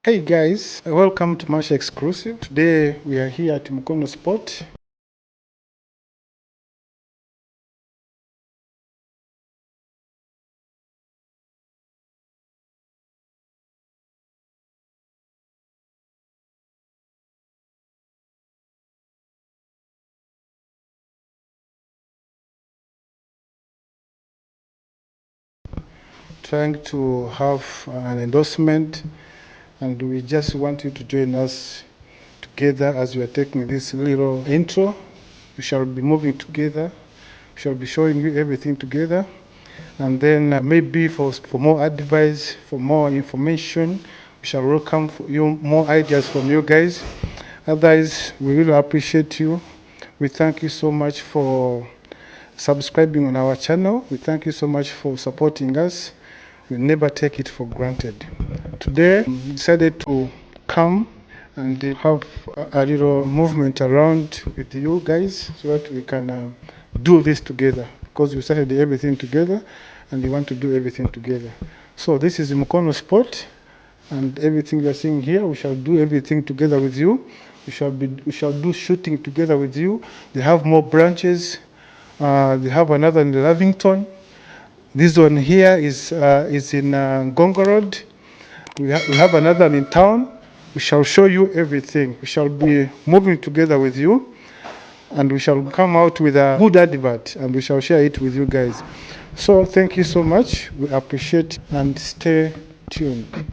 Hey guys, welcome to Masha Exclusive. Today we are here at Mukono Sport. Trying to have an endorsement, and we just want you to join us together as we are taking this little intro. We shall be moving together. We shall be showing you everything together. And then maybe for more advice, for more information, we shall welcome for you more ideas from you guys. Otherwise, we really appreciate you. We thank you so much for subscribing on our channel. We thank you so much for supporting us. We never take it for granted. Today, we decided to come and have a little movement around with you guys so that we can do this together, because we started everything together and we want to do everything together. So this is Mukono Sport, and everything you are seeing here, we shall do everything together with you. We shall do shooting together with you. They have more branches. They have another in Lavington. This one here is in Gongo Road. We have another in town. We shall show you everything. We shall be moving together with you, and we shall come out with a good advert, and we shall share it with you guys. So thank you so much. We appreciate, and stay tuned.